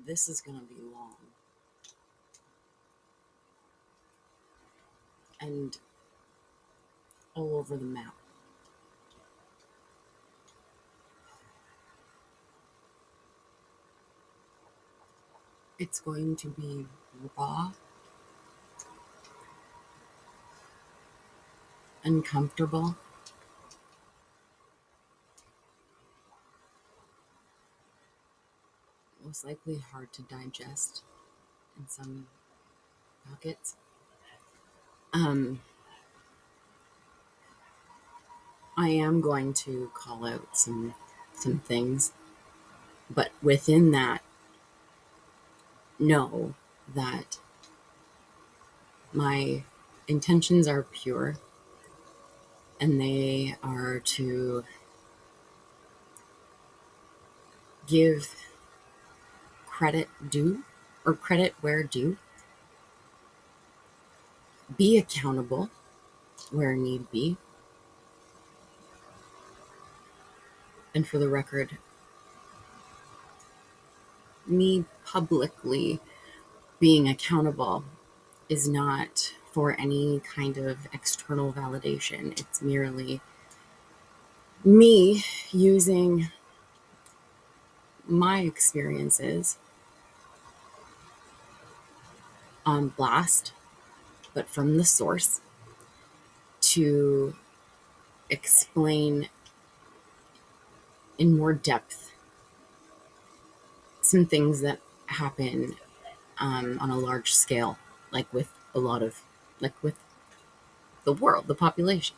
This is going to be long. And all over the map. It's going to be raw, uncomfortable, most likely hard to digest in some pockets. I am going to call out some things, but within that, know that my intentions are pure, and they are to give credit due, or credit where due, be accountable where need be. And for the record, me publicly being accountable is not for any kind of external validation. It's merely me using my experiences on blast, but from the source, to explain in more depth some things that happen on a large scale, like with a lot of, like with the world, the population.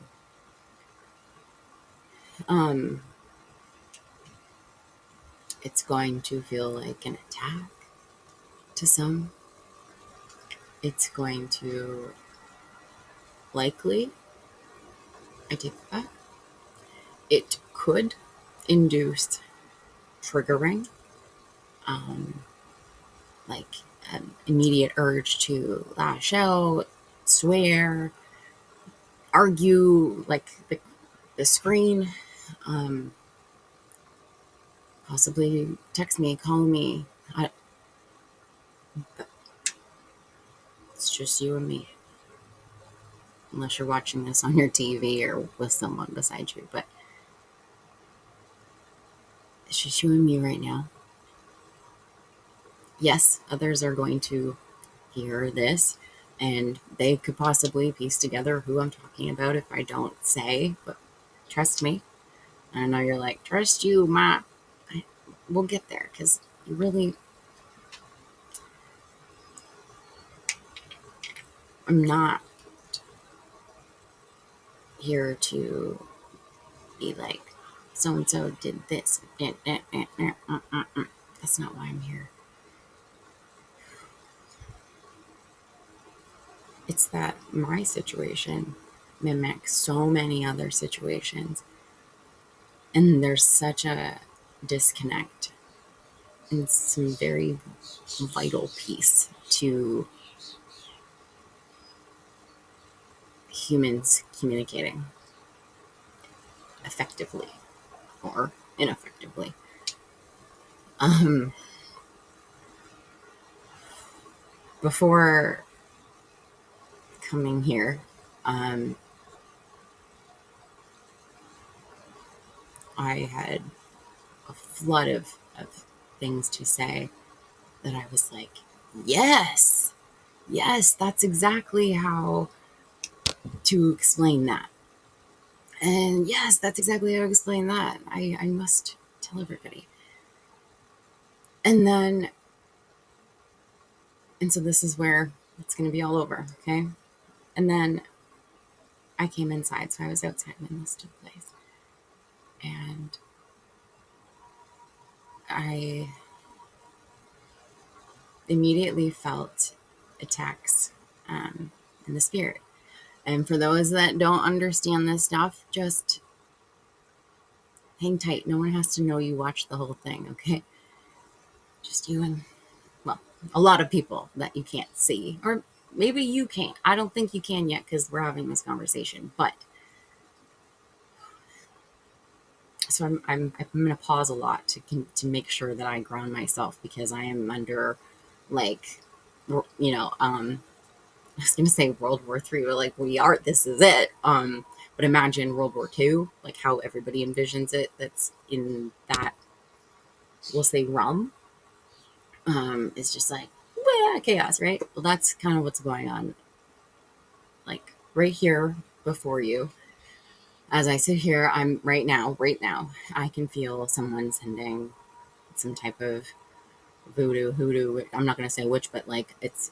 It's going to feel like an attack to some. It's going to likely, I take that back, it could induce triggering, um, like an immediate urge to lash out, swear, argue, like the screen, possibly text me, call me. It's just you and me. Unless you're watching this on your TV or with someone beside you. But it's just you and me right now. Yes, others are going to hear this, and they could possibly piece together who I'm talking about if I don't say, but trust me. I know you're like, trust you, Ma. We'll get there, because you really, I'm not here to be like, so-and-so did this. That's not why I'm here. It's that my situation mimics so many other situations. And there's such a disconnect and some very vital piece to humans communicating effectively or ineffectively. Before coming here, I had a flood of things to say that I was like, yes, that's exactly how to explain that. And yes, that's exactly how to explain that. I must tell everybody. And then, and so this is where it's going to be all over, okay? And then I came inside, so I was outside when this took place. And I immediately felt attacks in the spirit. And for those that don't understand this stuff, just hang tight. No one has to know you watched the whole thing, okay? Just you and, well, a lot of people that you can't see. Or maybe you can't. I don't think you can yet because we're having this conversation. But So I'm going to pause a lot to make sure that I ground myself, because I am under, like, I was gonna say World War III, but like, we are, this is it. But imagine World War II, like how everybody envisions it that's in that, we'll say, realm. It's just like, well, chaos, right? Well, that's kind of what's going on, like right here before you. As I sit here, I'm right now, I can feel someone sending some type of hoodoo. I'm not gonna say which, but like, it's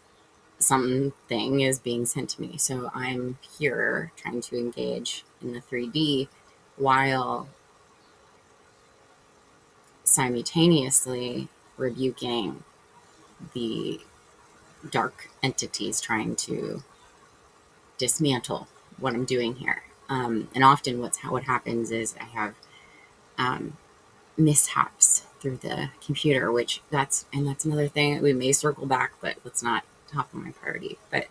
something is being sent to me. So I'm here trying to engage in the 3D while simultaneously rebuking the dark entities trying to dismantle what I'm doing here. And often what happens is I have um, mishaps through the computer, which that's another thing that we may circle back, but let's not top of my priority. But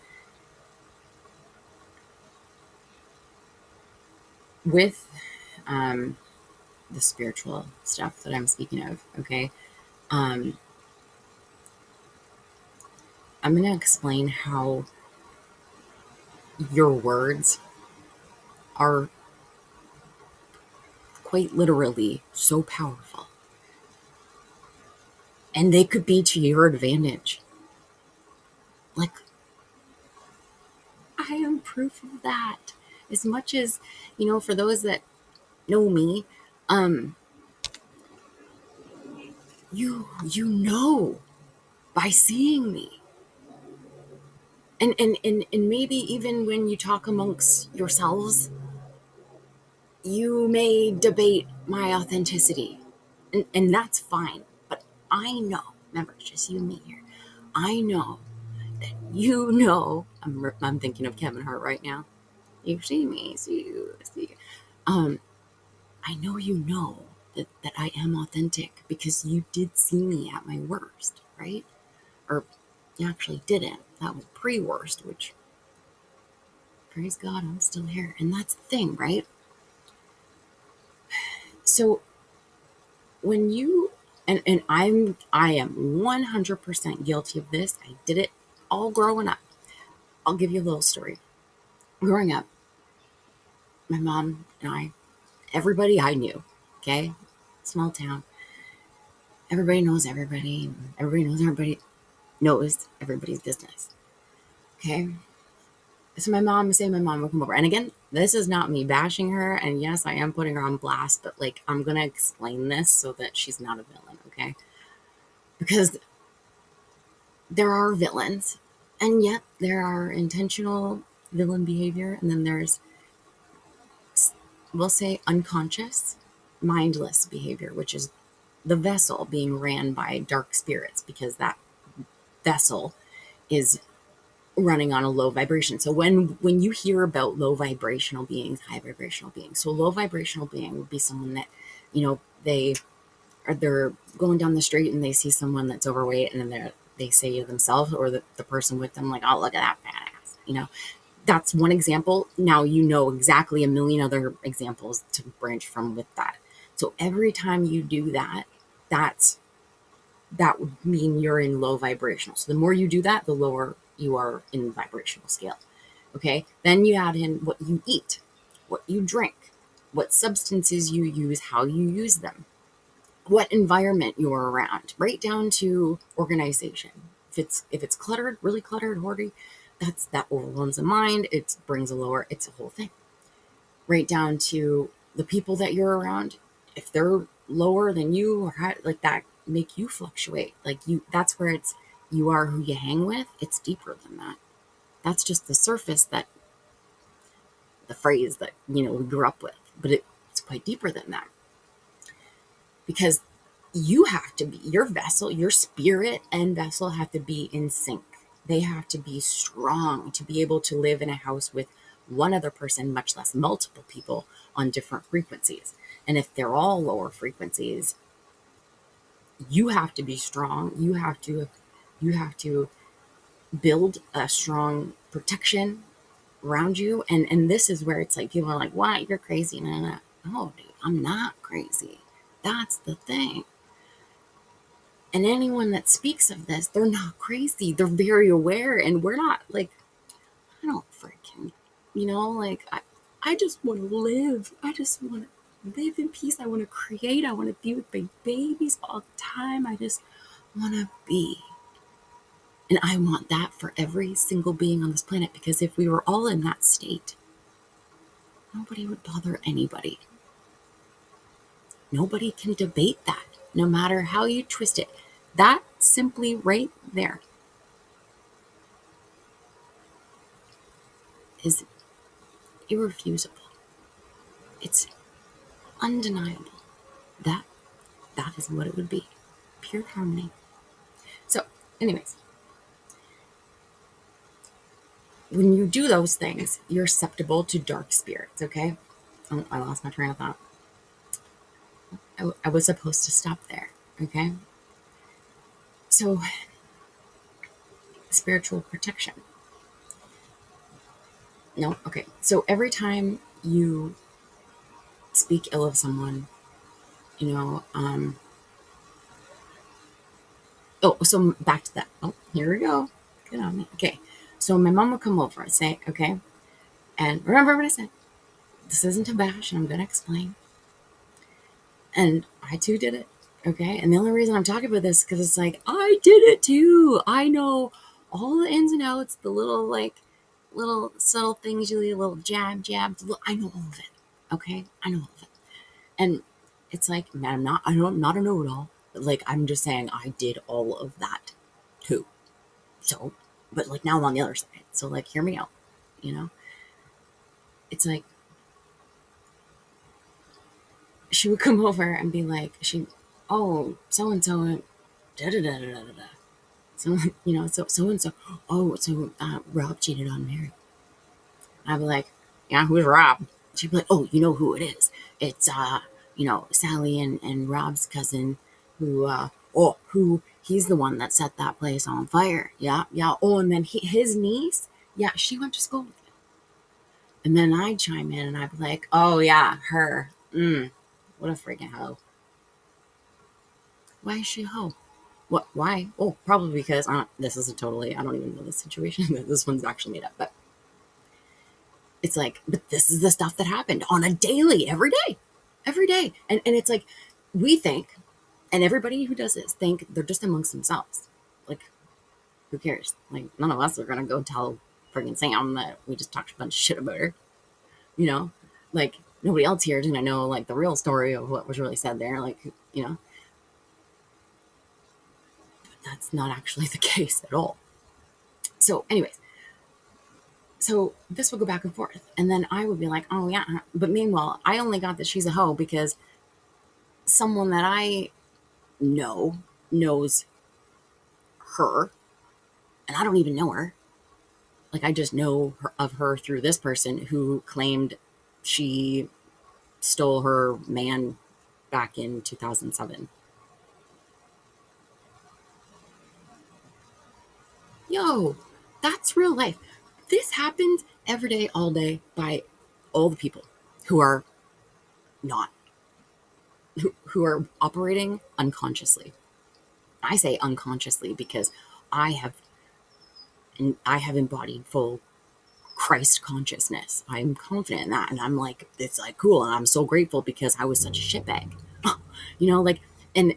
with um, the spiritual stuff that I'm speaking of, okay, um, I'm going to explain how your words are quite literally so powerful, and they could be to your advantage. Like, I am proof of that. As much as, for those that know me, um, you by seeing me. And maybe even when you talk amongst yourselves, you may debate my authenticity, and that's fine. But I know, remember, it's just you and me here. I know that I'm thinking of Kevin Hart right now. You see me, see. Um, I know that I am authentic because you did see me at my worst, right? Or you actually didn't. That was pre-worst, which, praise God, I'm still here. And that's the thing, right? So when you, and I am 100% guilty of this. I did it all growing up. I'll give you a little story. Growing up, my mom and everybody I knew, okay, small town, everybody knows everybody. Everybody knows everybody's business, okay? So my mom would come over. And again, this is not me bashing her. And yes, I am putting her on blast, but like, I'm going to explain this so that she's not a villain, okay? Because there are villains, and yet there are intentional villain behavior. And then there's, we'll say, unconscious, mindless behavior, which is the vessel being ran by dark spirits, because that vessel is running on a low vibration. So when you hear about low vibrational beings, high vibrational beings, so low vibrational being would be someone that, they're going down the street and they see someone that's overweight, and then they say to themselves, or the person with them, like, oh, look at that badass. That's one example. Now exactly a million other examples to branch from with that. So every time you do that, that would mean you're in low vibrational. So the more you do that, the lower you are in vibrational scale. Okay. Then you add in what you eat, what you drink, what substances you use, how you use them, what environment you're around, right down to organization. If it's cluttered, really cluttered, hoardy, that overwhelms the mind. It brings it's a whole thing. Right down to the people that you're around. If they're lower than you, or like that, make you fluctuate. That's where you are who you hang with. It's deeper than that. That's just the surface, that the phrase that we grew up with, but it's quite deeper than that, because you have to be, your vessel, your spirit and vessel have to be in sync. They have to be strong to be able to live in a house with one other person, much less multiple people on different frequencies. And if they're all lower frequencies, you have to be strong. You have to build a strong protection around you. And this is where it's like, people are like, "Why? You're crazy." No, no, no. Oh, dude, I'm not crazy. That's the thing. And anyone that speaks of this, they're not crazy. They're very aware. And we're not like, I don't freaking, like, I just want to live. I just want to live in peace. I want to create. I want to be with my babies all the time. I just want to be. And I want that for every single being on this planet, because if we were all in that state, nobody would bother anybody. Nobody can debate that, no matter how you twist it. That simply right there is irrefutable. It's undeniable. That is what it would be. Pure harmony. So, anyways, when you do those things, you're susceptible to dark spirits, okay? Oh, I lost my train of thought. I was supposed to stop there, okay? So, spiritual protection. No? Okay. So, every time you speak ill of someone, so back to that. Oh, here we go. Good on me. Okay. So, my mom would come over and say, okay, and remember what I said. This isn't a bash, and I'm going to explain. And I too did it. Okay. And the only reason I'm talking about this is because it's like, I did it too. I know all the ins and outs, the little subtle things, you do a little jab. I know all of it. Okay. I know all of it. And it's like, man, I'm not a know-it-all, but like, I'm just saying I did all of that too. So, but like now I'm on the other side. So like, hear me out, you know? It's like, she would come over and be like, oh, so-and-so, da-da-da-da-da-da. So, so-and-so, oh, so Rob cheated on Mary. I'd be like, yeah, who's Rob? She'd be like, oh, you know who it is. It's, Sally and Rob's cousin who he's the one that set that place on fire. Yeah. Oh, and then his niece, yeah, she went to school with him. And then I'd chime in and I'd be like, oh, yeah, her. What a freaking hoe. Why is she a hoe? What? Why? Oh, probably because this is I don't even know the situation. This one's actually made up, but it's like, but this is the stuff that happened on a daily, every day. And it's like, we think, and everybody who does this think they're just amongst themselves. Like, who cares? Like, none of us are going to go tell friggin' Sam that we just talked a bunch of shit about her. Like, nobody else here is going to know, like, the real story of what was really said there. Like, but that's not actually the case at all. So, anyways, so this would go back and forth. And then I would be like, oh, yeah. But meanwhile, I only got that she's a hoe because someone that I know knows her, and I don't even know her. Like, I just know of her through this person who claimed she stole her man back in 2007. Yo, that's real life. This happens every day, all day, by all the people who are not, who are operating unconsciously. I say unconsciously because I have embodied full Christ consciousness. I'm confident in that. And I'm like, it's like cool. And I'm so grateful because I was such a shitbag. Like, and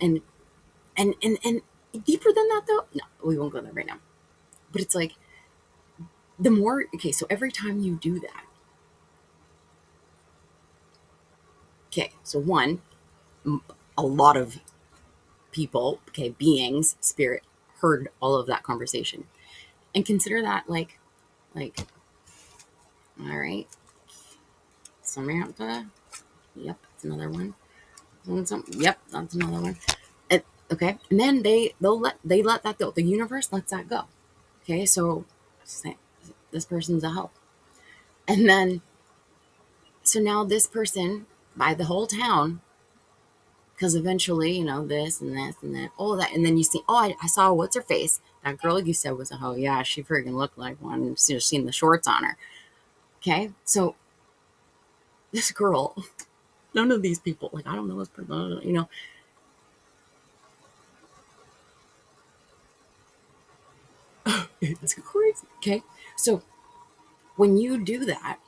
deeper than that though, no, we won't go there right now. But it's like, so every time you do that, okay, so one, a lot of people, okay, beings, spirit, heard all of that conversation. And consider that like, all right, Samantha, yep, that's another one. Yep, that's another one. Okay, and then they let that go. The universe lets that go. Okay, so this person's a hoe, and then so now this person by the whole town, because eventually this and this and that, all that, and then you see, oh, I saw what's her face. That girl you said was a hoe. Yeah, she freaking looked like one. You've seen the shorts on her. Okay, so this girl none of these people. Like, I don't know this person, you know. It's crazy. Okay. So when you do that,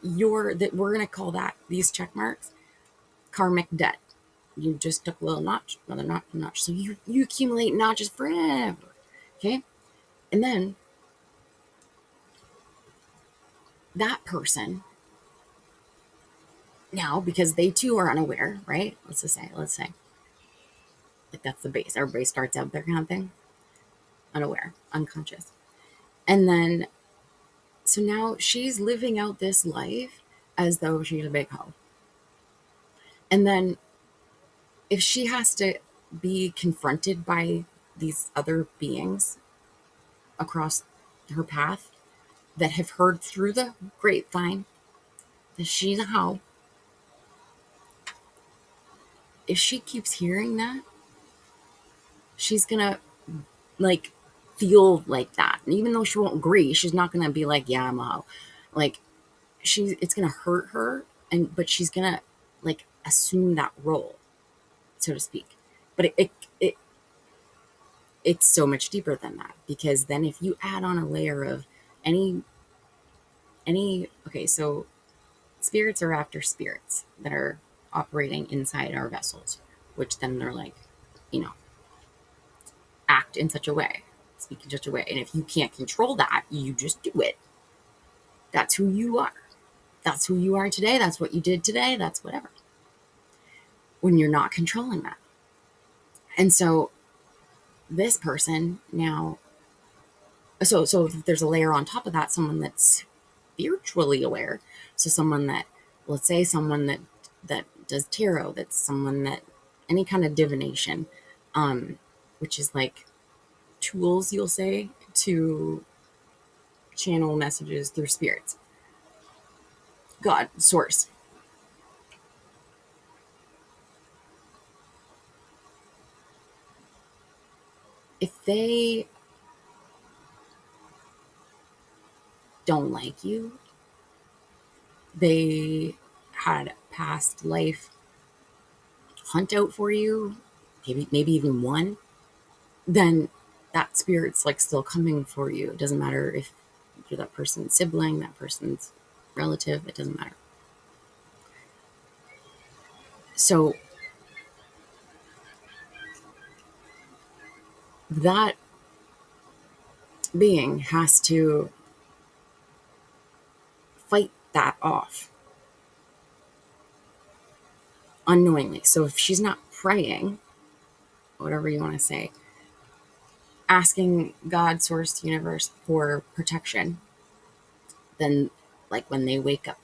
we're gonna call that, these check marks, karmic debt. You just took a little notch, another notch, notch. So you accumulate notches forever. Okay. And then that person now, because they too are unaware, right? Let's say, like, that's the base. Everybody starts out there kind of thing. Unaware, unconscious. And then, so now she's living out this life as though she's a big hoe. And then if she has to be confronted by these other beings across her path that have heard through the grapevine that she's a hoe, if she keeps hearing that, she's gonna, like, feel like that. And even though she won't agree, she's not gonna be like, yeah, I'm a hoe. Like, it's gonna hurt her, but she's gonna, like, assume that role, so to speak. But it's so much deeper than that, because then if you add on a layer of any okay, so spirits are after spirits that are operating inside our vessels, which then they're like, you know, act in such a way, speak in such a way. And if you can't control that, you just do it. That's who you are. That's who you are today. That's what you did today. That's whatever. When you're not controlling that. And so this person now, so there's a layer on top of that, someone that's spiritually aware. So someone that, let's say someone that does tarot, that's someone that, any kind of divination, which is like tools, you'll say, to channel messages through spirits, God, source. If they don't like you, they had past life hunt out for you, maybe even one, then that spirit's like still coming for you. It doesn't matter if you're that person's sibling, that person's relative, it doesn't matter. So that being has to fight that off unknowingly. So if she's not praying, whatever you want to say, asking God, source, universe for protection, then, like, when they wake up,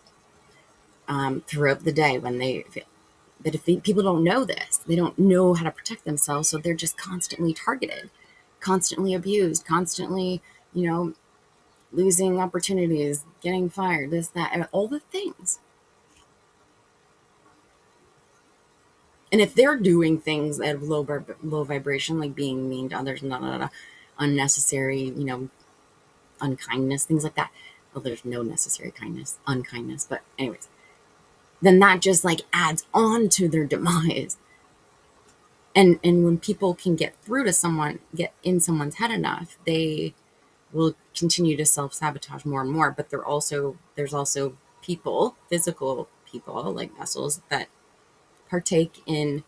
throughout the day, when they, but if people don't know this, they don't know how to protect themselves, so they're just constantly targeted, constantly abused, constantly, you know, losing opportunities, getting fired, this, that, and all the things. And if they're doing things at low vibration, like being mean to others, unnecessary, you know, unkindness, things like that. Well, there's no necessary kindness, unkindness. But anyways, then that just, like, adds on to their demise. And when people can get through to someone, get in someone's head enough, they will continue to self-sabotage more and more. But there's also people, physical people, like vessels, that partake in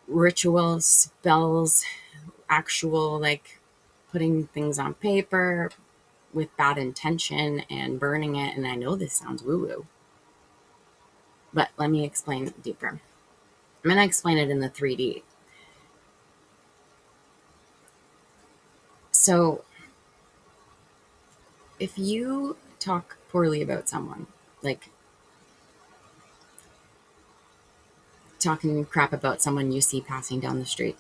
rituals, spells, actual, like, putting things on paper with bad intention and burning it. And I know this sounds woo-woo, but let me explain it deeper. I'm going to explain it in the 3D. So if you talk poorly about someone, like talking crap about someone you see passing down the street,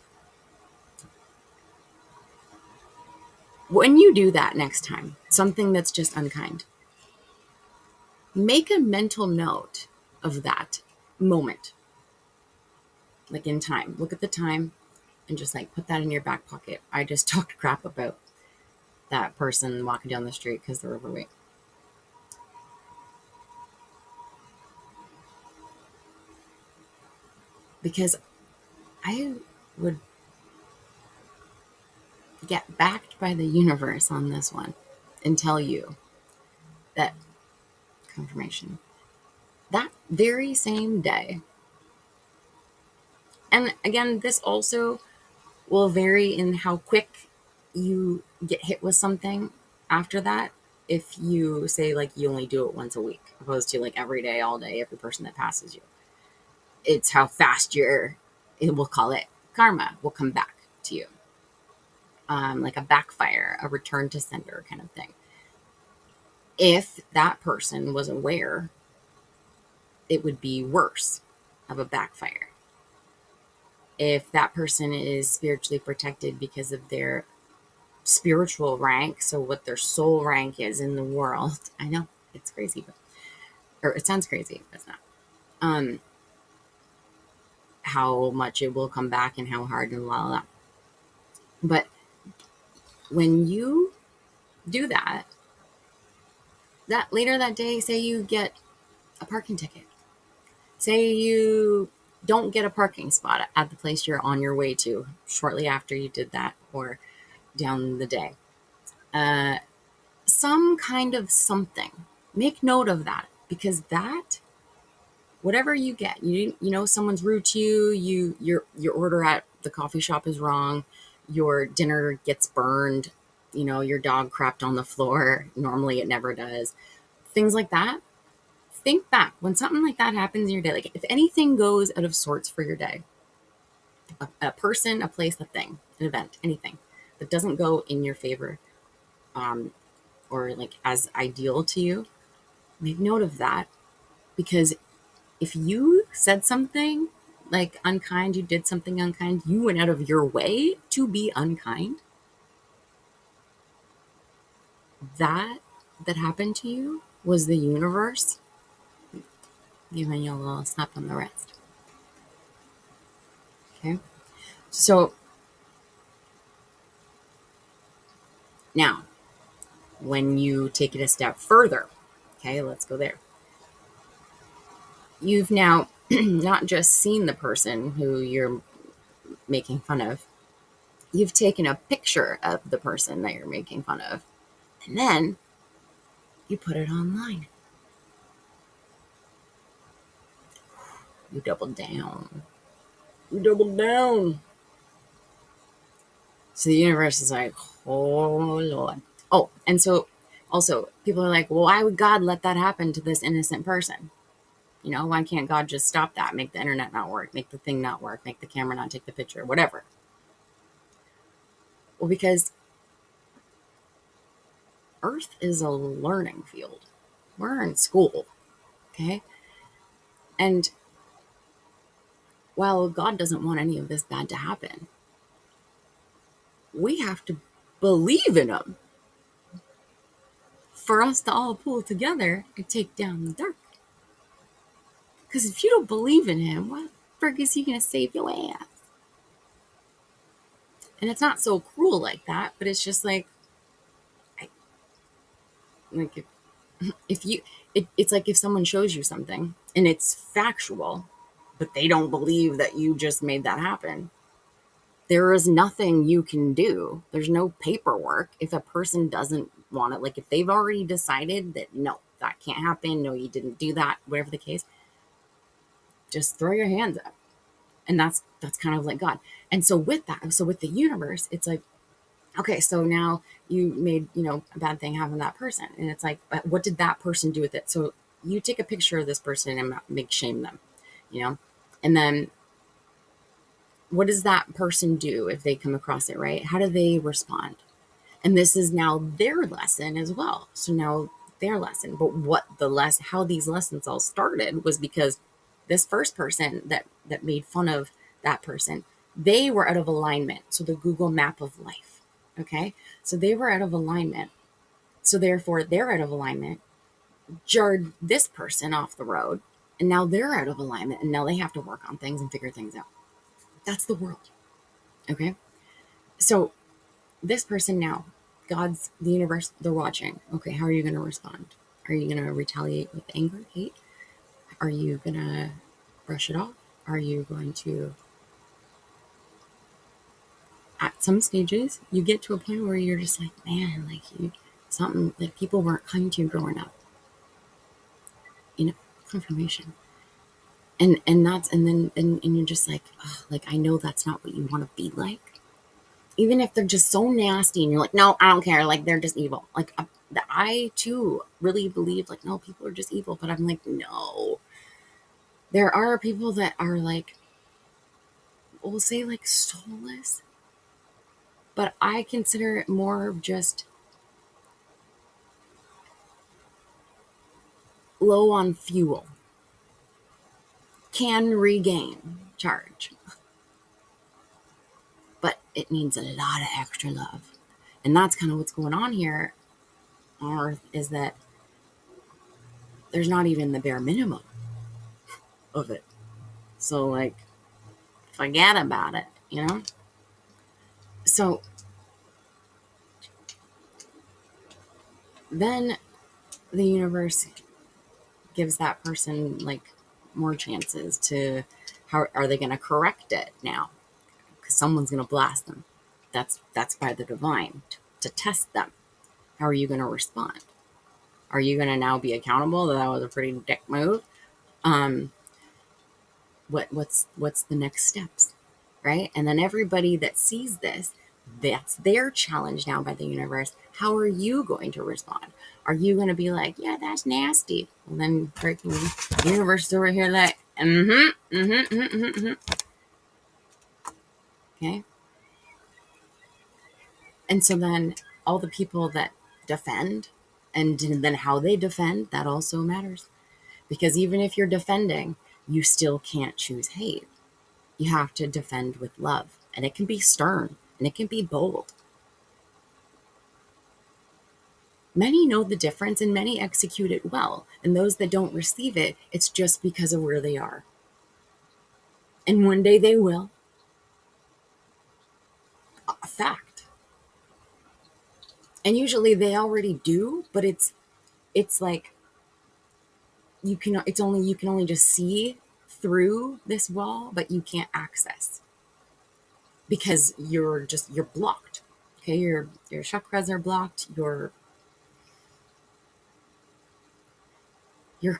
when you do that next time, something that's just unkind, make a mental note of that moment, like in time. Look at the time and just, like, put that in your back pocket. I just talked crap about that person walking down the street because they're overweight. Because I would get backed by the universe on this one and tell you that confirmation, that very same day. And again, this also will vary in how quick you get hit with something after that. If you say like you only do it once a week, opposed to like every day, all day, every person that passes you, it's how fast we'll call it karma, will come back to you. Like a backfire, a return to sender kind of thing. If that person was aware, it would be worse of a backfire. If that person is spiritually protected because of their spiritual rank, so what their soul rank is in the world. I know it's crazy, or it sounds crazy, but it's not. How much it will come back and how hard and la la. But when you do that, that later that day, say you get a parking ticket, say you don't get a parking spot at the place you're on your way to shortly after you did that or down the day. Some kind of something. Make note of that, because that, whatever you get, you know someone's rude to you, your order at the coffee shop is wrong, your dinner gets burned, your dog crapped on the floor. Normally it never does. Things like that. Think back when something like that happens in your day. Like if anything goes out of sorts for your day, a person, a place, a thing, an event, anything that doesn't go in your favor, or like as ideal to you, make note of that. Because if you said something like unkind, you did something unkind, you went out of your way to be unkind, that happened to you was the universe giving you a little slap on the wrist. Okay? So now, when you take it a step further, okay, let's go there. You've now not just seen the person who you're making fun of, you've taken a picture of the person that you're making fun of, and then you put it online. You doubled down. You doubled down. So the universe is like, oh, Lord. Oh, and so also people are like, well, why would God let that happen to this innocent person? Why can't God just stop that? Make the internet not work, make the thing not work, make the camera not take the picture, whatever. Well, because Earth is a learning field. We're in school, okay? And while God doesn't want any of this bad to happen, we have to believe in Him for us to all pull together and take down the dark. Because if you don't believe in Him, what the frick is He going to save your ass? And it's not so cruel like that, but it's just like if you, it's like if someone shows you something and it's factual, but they don't believe that you just made that happen, there is nothing you can do. There's no paperwork. If a person doesn't want it, like if they've already decided that no, that can't happen, no, you didn't do that, whatever the case, just throw your hands up. And that's kind of like God. And so with that, so with the universe, it's like, okay, so now you made, a bad thing happen to that person. And it's like, but what did that person do with it? So you take a picture of this person and make shame them, and then what does that person do if they come across it, right? How do they respond? And this is now their lesson as well. So now their lesson, but how these lessons all started was because this first person that made fun of that person, they were out of alignment. So the Google map of life. Okay. So they were out of alignment. So therefore they're out of alignment, jarred this person off the road. And now they're out of alignment. And now they have to work on things and figure things out. That's the world. Okay. So this person now, the universe, they're watching. Okay. How are you going to respond? Are you going to retaliate with anger, hate? Are you going to brush it off? are you going to, at some stages, you get to a point where you're just like, man, like something that people weren't kind to you growing up. Confirmation. And you're just like, oh, like, I know that's not what you want to be like. Even if they're just so nasty and you're like, no, I don't care. Like, they're just evil. Like, I too really believe, like, no, people are just evil. But I'm like, no. There are people that are like, we'll say like soulless. But I consider it more of just low on fuel. Can regain charge. But it needs a lot of extra love. And that's kind of what's going on here on Earth, is that there's not even the bare minimum of it. So, like, forget about it, you know? So then the universe gives that person, like, more chances to, how are they going to correct it now? Because someone's going to blast them. That's by the divine to test them. How are you going to respond? Are you going to now be accountable that was a pretty dick move? What's the next steps, right? And then everybody that sees this, that's their challenge now by the universe. How are you going to respond? Are you going to be like, yeah, that's nasty? Well, then freaking the universe is over here like, okay. And so then all the people that defend, and then how they defend, that also matters. Because even if you're defending, you still can't choose hate. You have to defend with love. And it can be stern and it can be bold. Many know the difference and many execute it well. And those that don't receive it, it's just because of where they are. And one day they will. A fact. And usually they already do, but it's like you can only just see through this wall, but you can't access. Because you're blocked. Okay, your chakras are blocked, your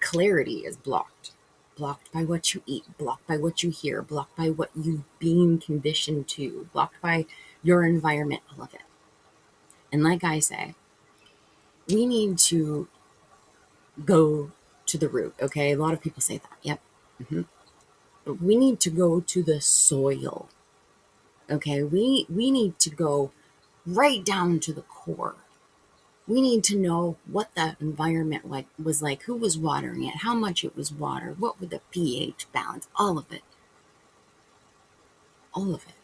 clarity is blocked by what you eat, blocked by what you hear, blocked by what you've been conditioned to, blocked by your environment, all of it. And like I say, we need to go to the root. Okay, a lot of people say that. Yep. But we need to go to the soil. Okay, we need to go right down to the core. We need to know what the environment was like, who was watering it, how much it was watered, what was the pH balance, all of it. All of it.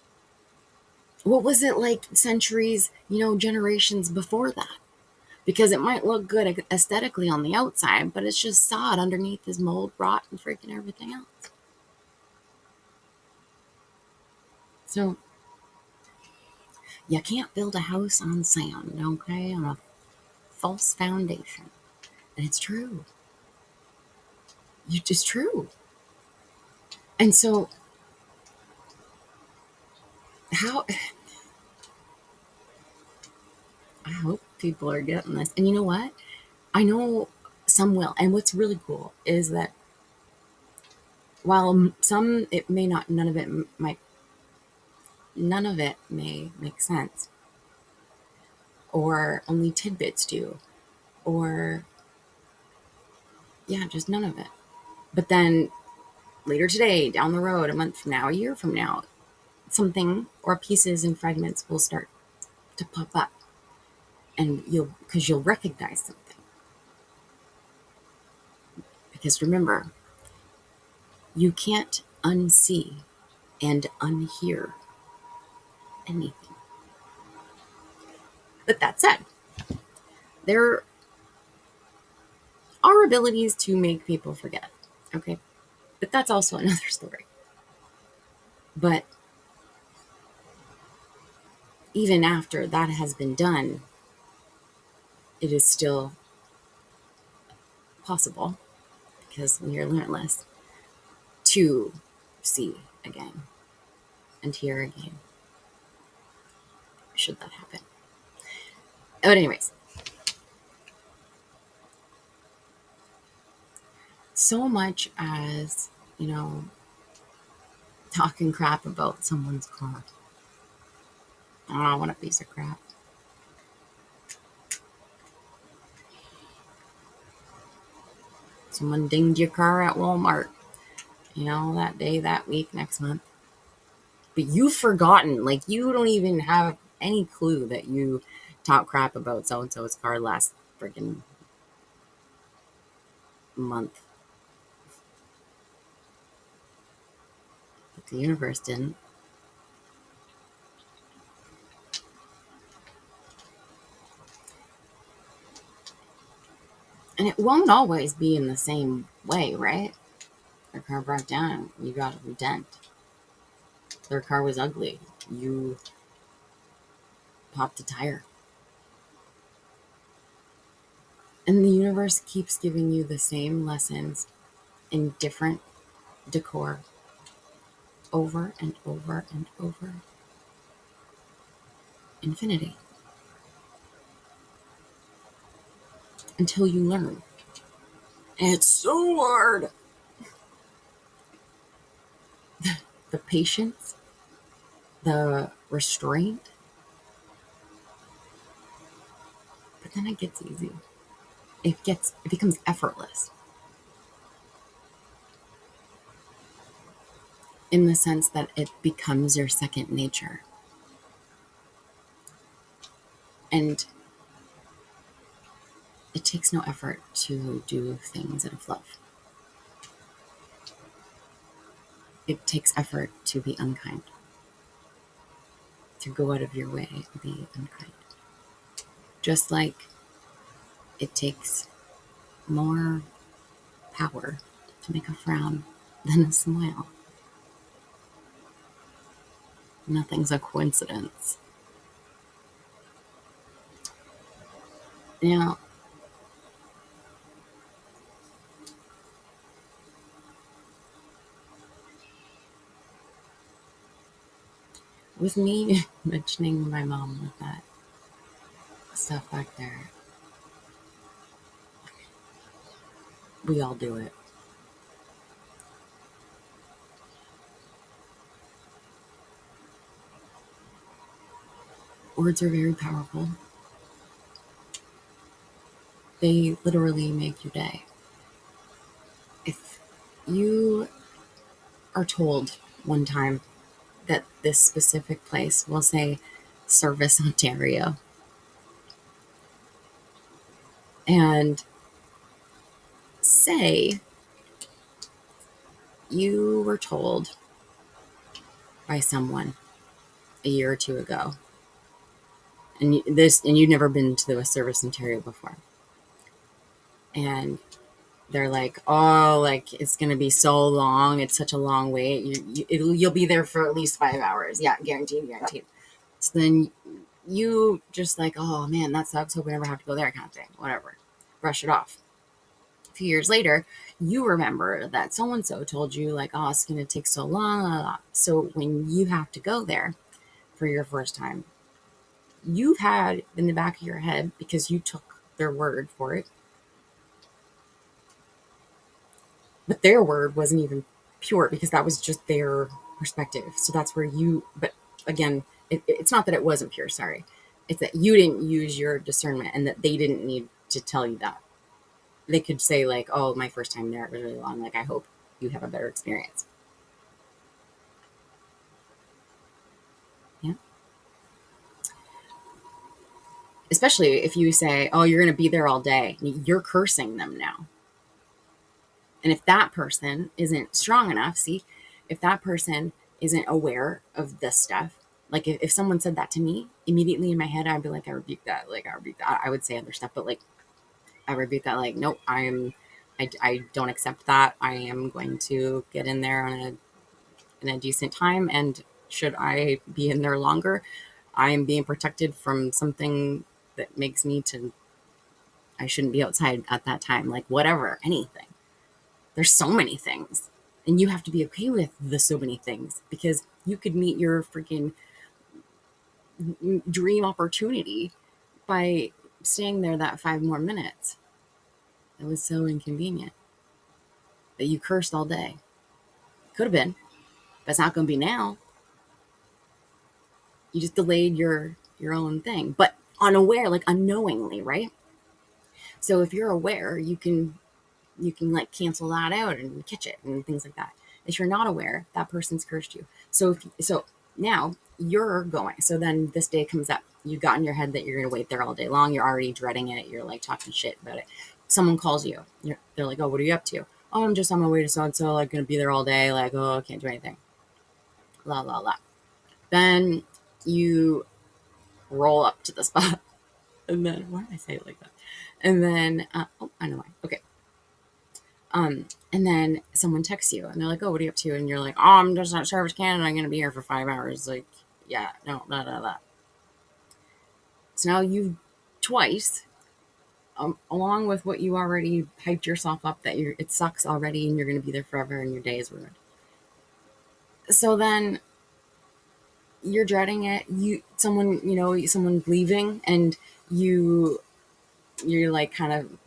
What was it like centuries, generations before that? Because it might look good aesthetically on the outside, but it's just sod underneath this mold, rot, and freaking everything else. So, you can't build a house on sand, okay? On a false foundation. And it's true. It's true. And so, how... I hope people are getting this. And you know what? I know some will. And what's really cool is that while some, it may not, none of it may make sense, or only tidbits do, or yeah, just none of it. But then later today, down the road, a month from now, a year from now, something or pieces and fragments will start to pop up, and you'll recognize something. Because remember, you can't unsee and unhear anything. But that said, there are abilities to make people forget. Okay. But that's also another story. But even after that has been done, it is still possible, because we are limitless, to see again and hear again, should that happen. But anyways, so much as, talking crap about someone's car. Oh, what a piece of crap. Someone dinged your car at Walmart, that day, that week, next month. But you've forgotten, like, you don't even have any clue that you talk crap about so-and-so's car last freaking month. But the universe didn't. And it won't always be in the same way, right? Their car broke down, you got a dent. Their car was ugly, you popped a tire. And the universe keeps giving you the same lessons in different decor over and over and over. Infinity. Until you learn. And it's so hard. The patience, the restraint. But then it gets easy. It becomes effortless. In the sense that it becomes your second nature. And it takes no effort to do things out of love. It takes effort to be unkind. To go out of your way and be unkind. Just like it takes more power to make a frown than a smile. Nothing's a coincidence. Now, with me mentioning my mom with that stuff back there, we all do it. Words are very powerful. They literally make your day. If you are told one time that this specific place, will say Service Ontario, and say you were told by someone a year or two ago, and you've never been to the Service Ontario before, and they're like, oh, like, it's going to be so long. It's such a long wait. You'll be there for at least 5 hours. Yeah, guaranteed. So then you just like, oh man, that sucks. Hope we never have to go there, kind of thing. Whatever. Brush it off. A few years later, you remember that so-and-so told you, like, oh, it's going to take so long. Blah, blah. So when you have to go there for your first time, you've had in the back of your head, because you took their word for it, but their word wasn't even pure, because that was just their perspective. So that's where but again, it's not that it wasn't pure, sorry. It's that you didn't use your discernment, and that they didn't need to tell you that. They could say, like, oh, my first time there, it was really long. Like, I hope you have a better experience. Yeah. Especially if you say, oh, you're going to be there all day. You're cursing them now. And if that person isn't strong enough, if that person isn't aware of this stuff, like if someone said that to me, immediately in my head, I'd be like, I rebuke that. I would say other stuff, but like, I rebuke that. Like, nope, I don't accept that. I am going to get in there in a decent time. And should I be in there longer, I am being protected from something that makes I shouldn't be outside at that time. Like, whatever, anything. There's so many things. And you have to be okay with the so many things, because you could meet your freaking dream opportunity by staying there that 5 more minutes. It was so inconvenient that you cursed all day. Could have been, but it's not going to be now. You just delayed your own thing, but unaware, like unknowingly, right? So if you're aware, you can like cancel that out and catch it and things like that. If you're not aware, that person's cursed you. So now you're going. So then this day comes up. You got in your head that you're going to wait there all day long. You're already dreading it. You're like talking shit about it. Someone calls you. They're like, "Oh, what are you up to?" "Oh, I'm just on my way to so and so. Like, going to be there all day. Like, oh, I can't do anything." La la la. Then you roll up to the spot, and then why did I say it like that? And then oh, I know why. Okay. And then someone texts you and they're like, "Oh, what are you up to?" And you're like, "Oh, I'm just at Service Canada. I'm going to be here for 5 hours." Like, yeah, no, blah, blah, blah. So now you've twice, along with what you already hyped yourself up that it sucks already and you're going to be there forever and your day is ruined. So then you're dreading it. Someone's leaving and you're like kind of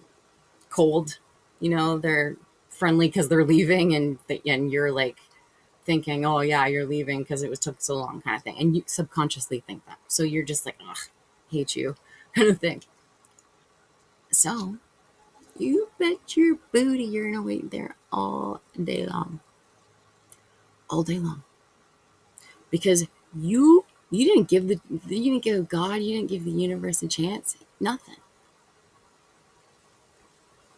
cold. They're friendly because they're leaving, and you're like thinking, "Oh yeah, you're leaving because it was took so long," kind of thing, and you subconsciously think that. So you're just like, "Ugh, hate you," kind of thing. So you bet your booty you're gonna wait there all day long, because you didn't give God, you didn't give the universe a chance, nothing.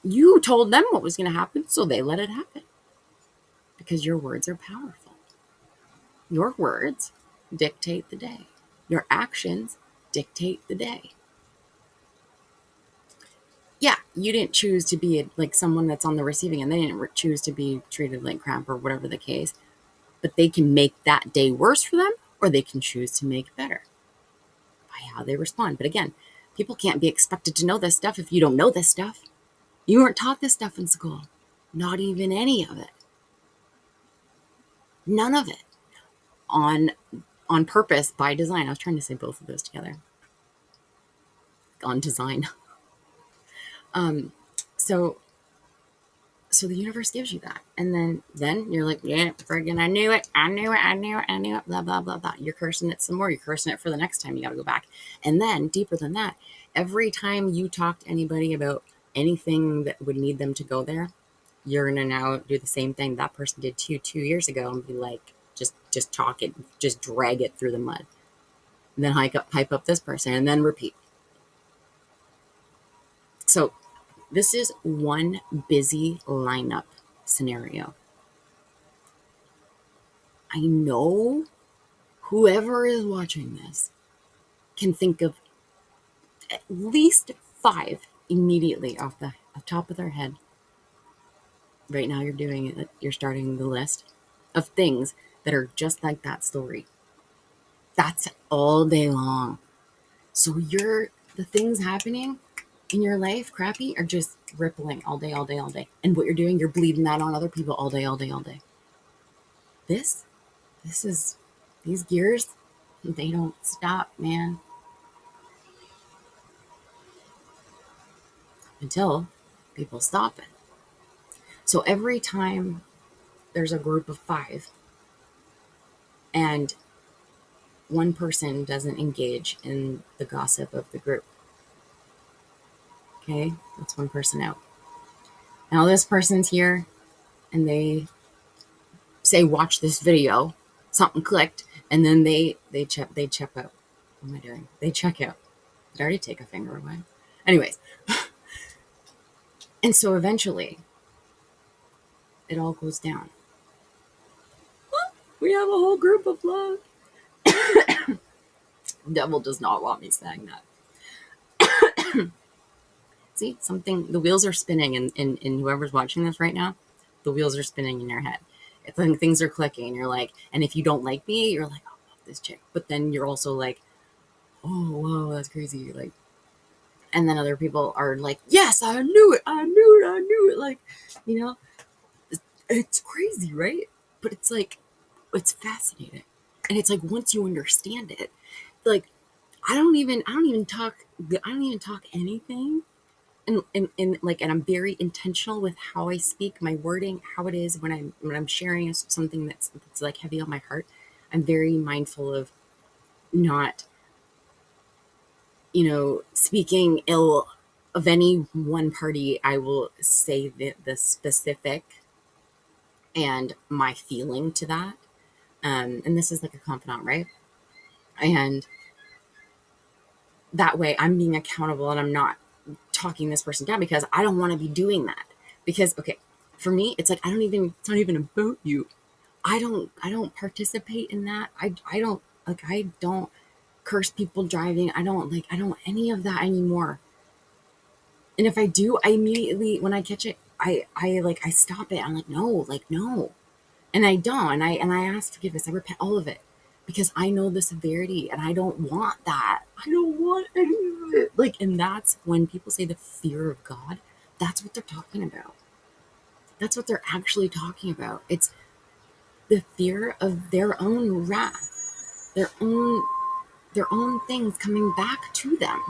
You told them what was going to happen, so they let it happen. Because your words are powerful. Your words dictate the day. Your actions dictate the day. Yeah, you didn't choose to be like someone that's on the receiving end. They didn't choose to be treated like crap or whatever the case. But they can make that day worse for them, or they can choose to make it better by how they respond. But again, people can't be expected to know this stuff if you don't know this stuff. You weren't taught this stuff in school. Not even any of it. None of it. On purpose, by design. I was trying to say both of those together. On design. So the universe gives you that. And then you're like, "Yeah, friggin' I knew it, blah, blah, blah, blah." You're cursing it some more. You're cursing it for the next time. You got to go back. And then, deeper than that, every time you talk to anybody about anything that would need them to go there, you're going to now do the same thing that person did to you 2 years ago and be like, just talk it, just drag it through the mud. And then hype up this person and then repeat. So this is one busy lineup scenario. I know whoever is watching this can think of at least 5 immediately off the top of their head. Right now you're doing it. You're starting the list of things that are just like that story. That's all day long. So the things happening in your life, crappy, are just rippling all day, all day, all day. And what you're doing, you're bleeding that on other people all day, all day, all day. This is, these gears, they don't stop, man. Until people stop it. So every time there's a group of 5 and one person doesn't engage in the gossip of the group, okay, that's one person out. Now this person's here and they say, "Watch this video," something clicked, and then they check out. What am I doing? They check out. Did I already take a finger away? Anyways. And so eventually it all goes down. We have a whole group of love. Devil does not want me saying that. See, the wheels are spinning in whoever's watching this right now, the wheels are spinning in your head. It's like things are clicking and you're like, and if you don't like me, you're like, "Oh, fuck this chick." But then you're also like, "Oh, whoa, that's crazy." Like, and then other people are like, "Yes, I knew it. I knew it. I knew it." Like, It's crazy, right? But it's like, it's fascinating. And it's like, once you understand it, like, I don't even talk anything. And like, and I'm very intentional with how I speak, my wording, how it is when I'm sharing something that's like heavy on my heart. I'm very mindful of not, speaking ill of any one party. I will say the specific and my feeling to that. And this is like a confidant, right? And that way I'm being accountable and I'm not talking this person down because I don't want to be doing that. Because, okay, for me, it's like, it's not even about you. I don't participate in that. I don't curse people driving. I don't any of that anymore. And if I do, I immediately, when I catch it, I stop it. I'm like, no, no. And I don't. And I ask forgiveness. I repent all of it because I know the severity and I don't want that. I don't want any of it. Like, and that's when people say the fear of God, that's what they're talking about. That's what they're actually talking about. It's the fear of their own wrath, their own things coming back to them.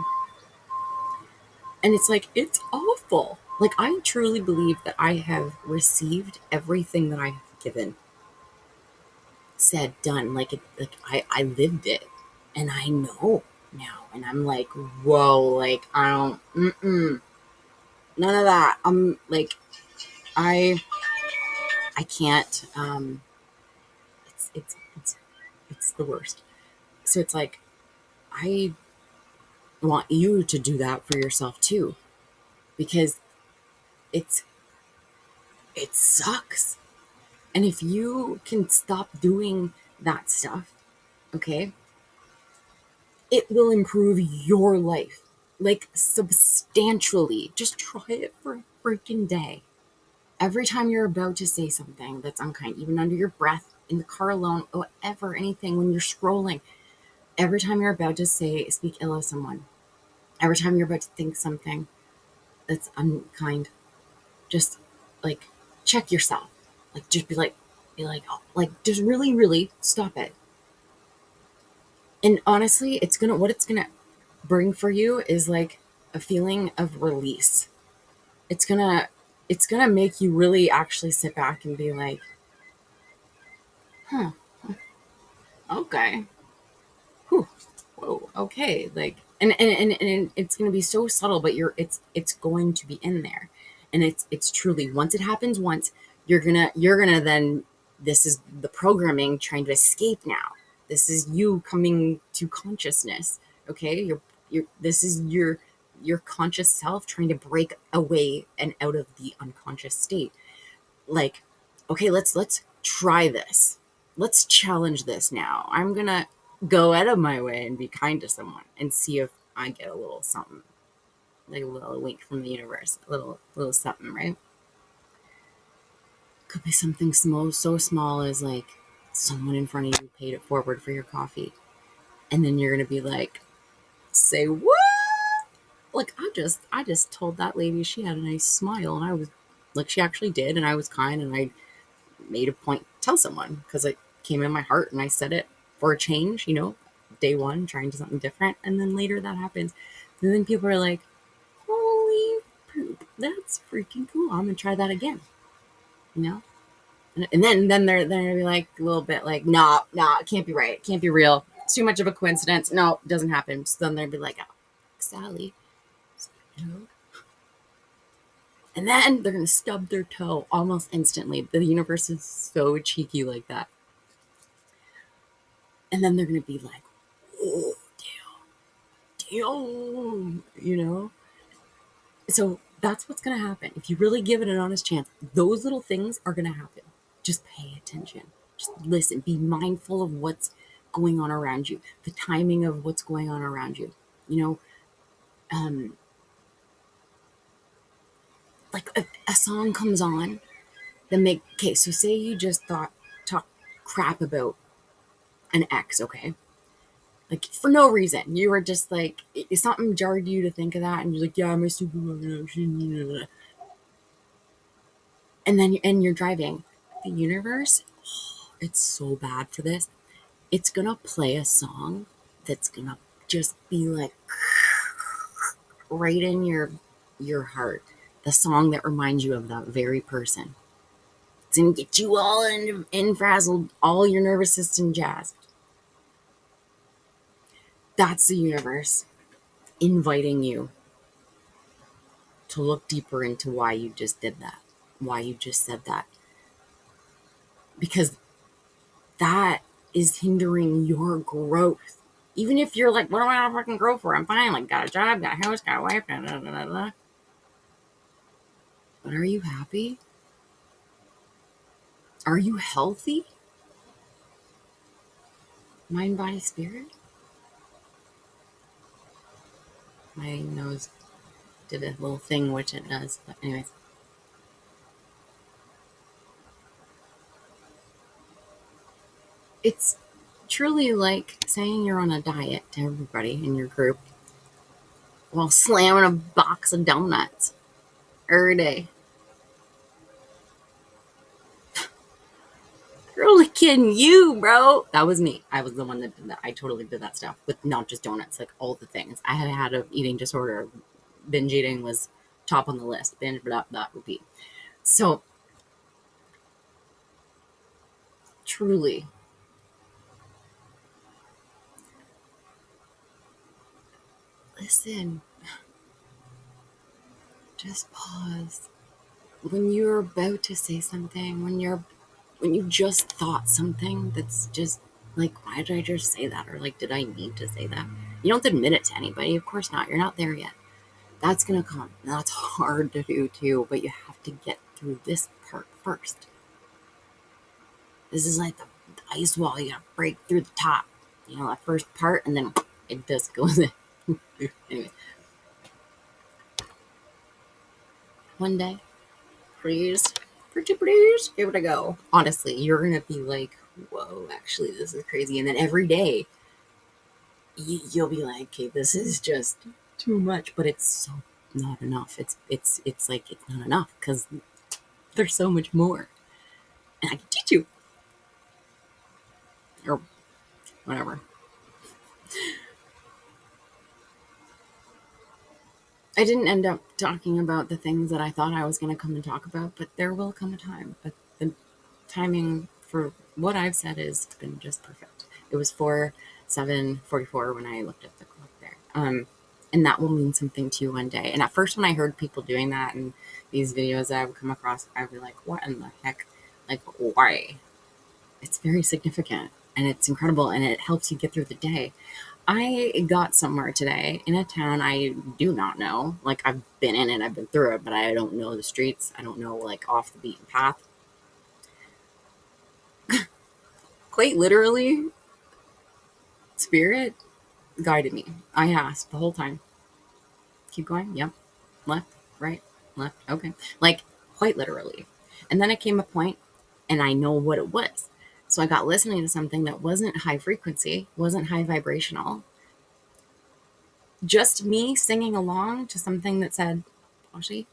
And it's like, it's awful. Like, I truly believe that I have received everything that I have given, said, done. I lived it, and I know now. And I'm like, whoa, like, I don't, none of that. I'm like, I, I can't. It's the worst. So it's like, I want you to do that for yourself too, because it's it sucks. And if you can stop doing that stuff, okay, it will improve your life, like, substantially. Just try it for a freaking day. Every time you're about to say something that's unkind, even under your breath, in the car alone, whatever, anything, when you're scrolling, every time you're about to speak ill of someone, every time you're about to think something that's unkind, just, like, check yourself. Like, just be like, oh, like, just really, really stop it. And honestly, what it's gonna bring for you is like a feeling of release. It's gonna, it's gonna make you really actually sit back and be like, huh, okay, whew, whoa, okay, like, and it's gonna be so subtle, but it's going to be in there, and it's truly, once it happens once, you're gonna then, this is the programming trying to escape now. This is you coming to consciousness. Okay, this is your conscious self trying to break away and out of the unconscious state. Like, okay, let's try this. Let's challenge this now. I'm gonna go out of my way and be kind to someone and see if I get a little something, like a little wink from the universe, a little something, right? Could be something small, so small as like someone in front of you paid it forward for your coffee, and then you're gonna be like, say what? Like, I just told that lady she had a nice smile, and I was like, she actually did, and I was kind, and I made a point to tell someone because it came in my heart, and I said it for a change, day one, trying to do something different, and then later that happens, and then people are like, holy poop, that's freaking cool, I'm gonna try that again, you know. And then they're gonna be like a little bit like, nah, it can't be right, it can't be real, it's too much of a coincidence, no, it doesn't happen. So then they'll be like, oh, Sally, no. And then they're gonna stub their toe almost instantly. The universe is so cheeky like that. And then they're gonna be like, oh, damn. So that's what's gonna happen. If you really give it an honest chance, those little things are gonna happen. Just pay attention. Just listen. Be mindful of what's going on around you, the timing of what's going on around you. You know, um, like a song comes on, okay, so say you just talk crap about an ex, okay? Like, for no reason. You were just like, something jarred you to think of that, and you're like, yeah, my stupid. And then you're driving. The universe, it's so bad for this. It's gonna play a song that's gonna just be like right in your heart. The song that reminds you of that very person. It's gonna get you all in frazzled, all your nervous system jazzed. That's the universe inviting you to look deeper into why you just did that, why you just said that. Because that is hindering your growth. Even if you're like, what do I have to fucking grow for? I'm fine. Like, got a job, got a house, got a wife, blah, blah, blah, blah. But are you happy? Are you healthy? Mind, body, spirit? My nose did a little thing, which it does. But anyways. It's truly like saying you're on a diet to everybody in your group while slamming a box of donuts every day. You're only kidding you, bro. That was me. I was the one that did that. I totally did that stuff with not just donuts, like all the things. I had an eating disorder. Binge eating was top on the list. Binge, blah, blah, repeat. So, truly, listen. Just pause. When you're about to say something, when you just thought something that's just like, why did I just say that? Or like, did I need to say that? You don't admit it to anybody. Of course not. You're not there yet. That's going to come. That's hard to do too, but you have to get through this part first. This is like the ice wall. You got to break through the top, that first part, and then it just goes in. Anyway, one day, please, pretty please, give it a go. Honestly, you're going to be like, whoa, actually, this is crazy. And then every day, you'll be like, okay, this is just too much, but it's so not enough. It's like it's not enough because there's so much more, and I can teach you or whatever. I didn't end up talking about the things that I thought I was going to come and talk about, but there will come a time. But the timing for what I've said has been just perfect. It was 7:44 when I looked at the clock there. And that will mean something to you one day. And at first, when I heard people doing that and these videos that I would come across, I'd be like, what in the heck? Like, why? It's very significant and it's incredible and it helps you get through the day. I got somewhere today in a town I do not know. Like, I've been in it, I've been through it, but I don't know the streets. I don't know, like, off the beaten path. Quite literally, spirit guided me. I asked the whole time. Keep going. Yep. Left, right, left. Okay. Like, quite literally. And then it came a point and I know what it was. So I got listening to something that wasn't high frequency, wasn't high vibrational. Just me singing along to something that said, Oshi.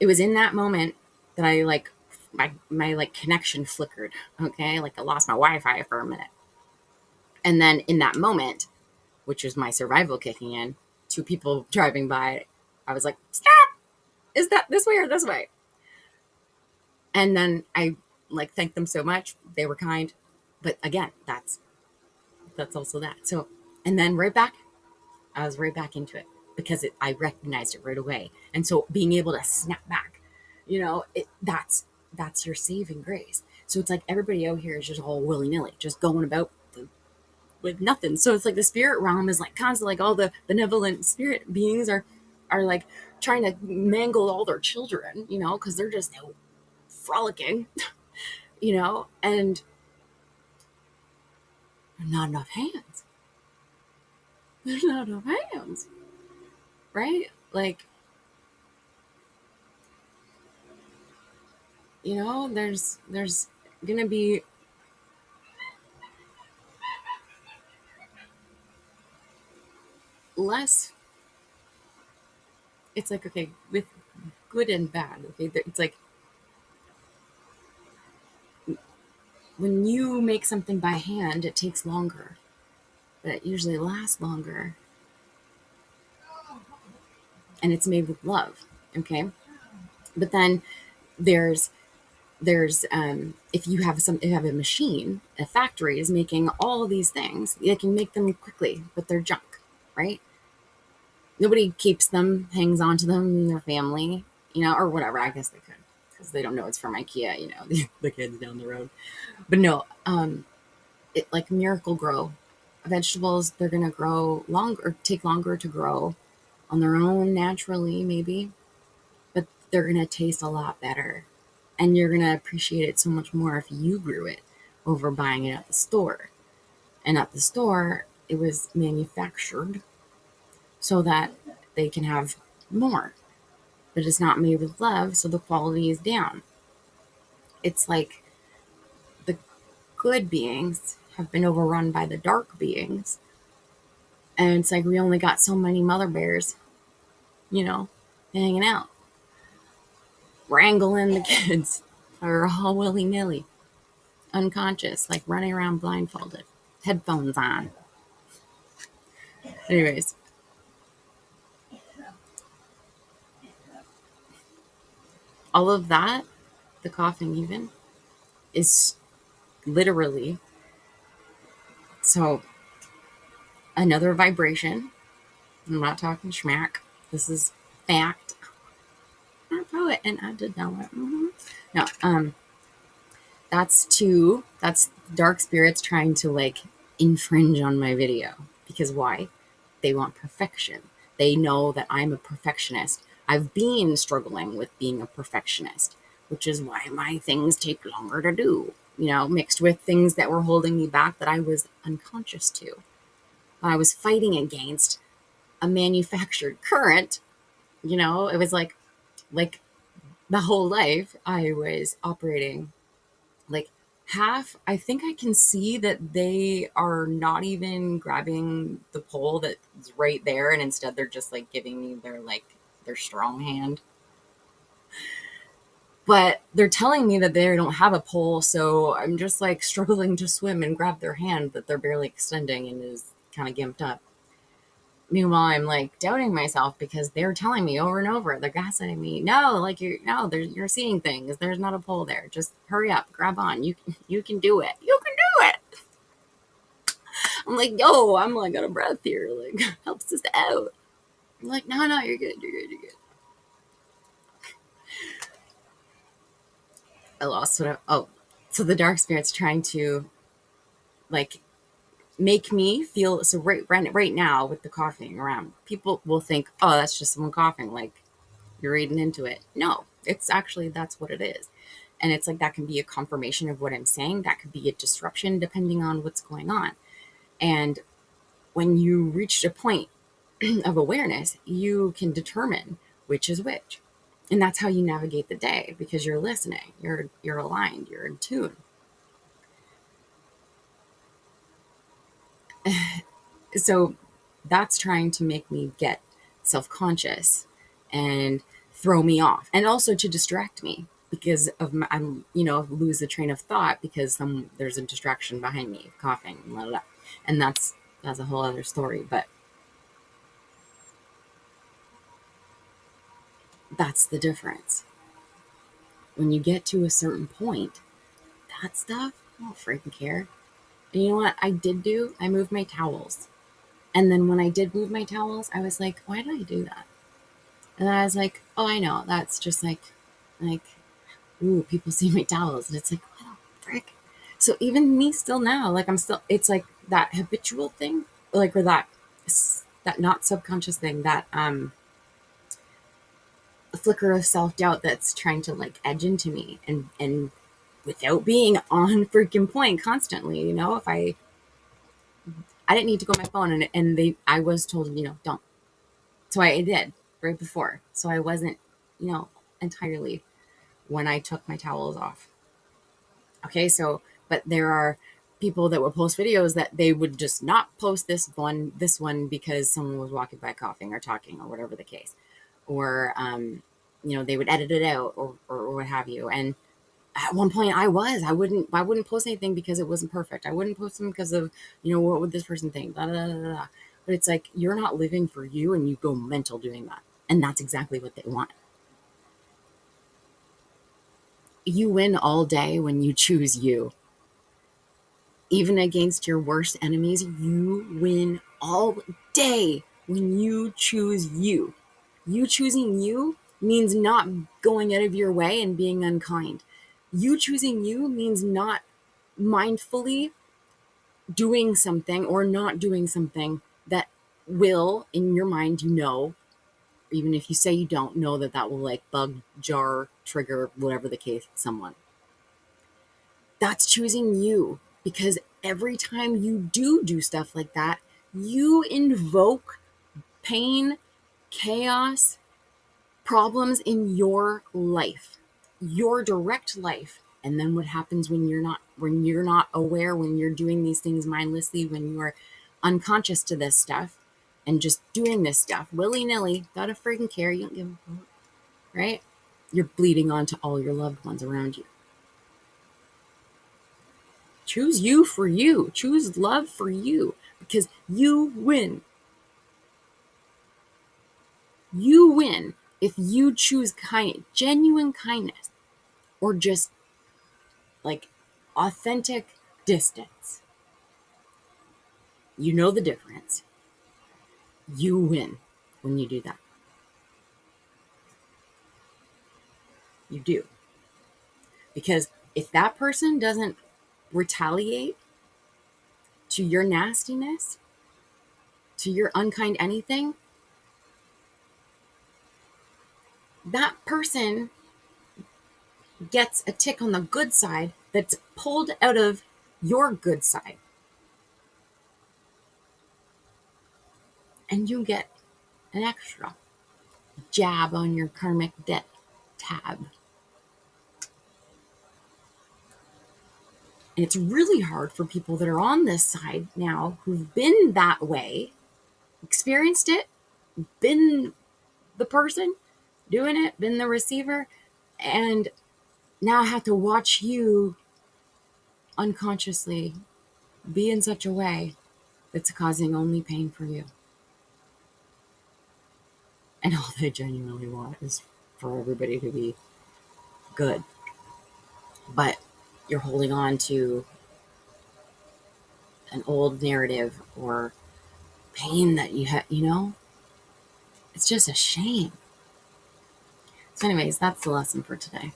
It was in that moment that I like my like connection flickered. Okay. Like I lost my Wi-Fi for a minute. And then in that moment, which was my survival kicking in, two people driving by, I was like, stop! Is that this way or this way? And then I like thanked them so much. They were kind. But again, that's also that. So, and then I was right back into it because I recognized it right away. And so being able to snap back, that's your saving grace. So it's like everybody out here is just all willy-nilly, just going about with nothing. So it's like the spirit realm is like constantly, like all the benevolent spirit beings are like trying to mangle all their children, because they're just frolicking, and not enough hands. There's not enough hands, right? Like, there's gonna be less. It's like, okay, with good and bad, okay, it's like when you make something by hand, it takes longer, but it usually lasts longer, and it's made with love. Okay. But then there's if you have a machine, a factory is making all of these things, they can make them quickly, but they're junk, right? Nobody keeps them, hangs on to them in their family, or whatever. I guess they could, because they don't know it's from IKEA, the kids down the road. But no, it like Miracle Grow vegetables, they're gonna grow longer, take longer to grow on their own naturally, maybe, but they're gonna taste a lot better, and you're gonna appreciate it so much more if you grew it over buying it at the store. And at the store, it was manufactured so that they can have more, but it's not made with love, so the quality is down. It's like the good beings have been overrun by the dark beings, and it's like we only got so many mother bears, hanging out, wrangling the kids, are all willy-nilly, unconscious, like running around blindfolded, headphones on. Anyways, all of that, the coughing even, is literally so another vibration. I'm not talking schmack. This is fact. I'm a poet, and I did know it. No, that's dark spirits trying to like infringe on my video, because why? They want perfection. They know that I'm a perfectionist. I've been struggling with being a perfectionist, which is why my things take longer to do, mixed with things that were holding me back that I was unconscious to. I was fighting against a manufactured current, it was like the whole life I was operating like half. I think I can see that they are not even grabbing the pole that's right there, and instead they're just like giving me their strong hand. But they're telling me that they don't have a pole, so I'm just like struggling to swim and grab their hand that they're barely extending and is kind of gimped up. Meanwhile, I'm like doubting myself because they're telling me over and over, they're gaslighting me. No, like you're seeing things. There's not a pole there. Just hurry up, grab on. You can do it. You can do it. I'm like, yo, I'm like out of breath here. Like, helps us out. I'm like, no, you're good. You're good. You're good. I lost what so the dark spirit's trying to like make me feel so right now with the coughing around. People will think, oh, that's just someone coughing. Like, you're reading into it. No, it's actually, that's what it is. And it's like that can be a confirmation of what I'm saying. That could be a disruption depending on what's going on. And when you reach a point of awareness, you can determine which is which. And that's how you navigate the day, because you're listening, you're aligned, you're in tune. So that's trying to make me get self-conscious and throw me off, and also to distract me because of I'm lose the train of thought because there's a distraction behind me, coughing, blah, blah, blah. And that's a whole other story. But that's the difference. When you get to a certain point, that stuff, I don't freaking care. And you know what I did do? I moved my towels. And then when I did move my towels, I was like, why did I do that? And I was like, oh, I know. That's just like, ooh, people see my towels. And it's like, what the frick? So even me still now, like it's like that habitual thing, like, or that not subconscious thing, that a flicker of self-doubt that's trying to like edge into me, and without being on freaking point constantly, if I didn't need to go on my phone, and I was told, don't. So I did right before. So I wasn't, entirely when I took my towels off. Okay, so, but there are people that will post videos that they would just not post this one because someone was walking by coughing or talking or whatever the case. Or, they would edit it out or what have you. And At one point I was. I wouldn't post anything because it wasn't perfect. I wouldn't post them because of, what would this person think? Blah, blah, blah, blah. But it's like you're not living for you and you go mental doing that. And that's exactly what they want. You win all day when you choose you. Even against your worst enemies, you win all day when you choose you. You choosing you means not going out of your way and being unkind. You choosing you means not mindfully doing something or not doing something that will, in your mind, even if you say you don't, know that that will like bug, jar, trigger, whatever the case, someone. That's choosing you, because every time you do stuff like that, you invoke pain, chaos, problems in your life, your direct life. And then what happens when you're not aware, when you're doing these things mindlessly, when you are unconscious to this stuff and just doing this stuff willy-nilly, gotta freaking care, you don't give a fuck, right? You're bleeding onto all your loved ones around you. Choose you for you. Choose love for you, because you win. You win if you choose genuine kindness, or just like authentic distance. You know the difference. You win when you do that. You do. Because if that person doesn't retaliate to your nastiness, to your unkind anything, that person gets a tick on the good side that's pulled out of your good side. And you get an extra jab on your karmic debt tab. And it's really hard for people that are on this side now, who've been that way, experienced it, been the person doing it, been the receiver, and now have to watch you unconsciously be in such a way that's causing only pain for you. And all they genuinely want is for everybody to be good. But you're holding on to an old narrative or pain that you have, it's just a shame. So anyways, that's the lesson for today.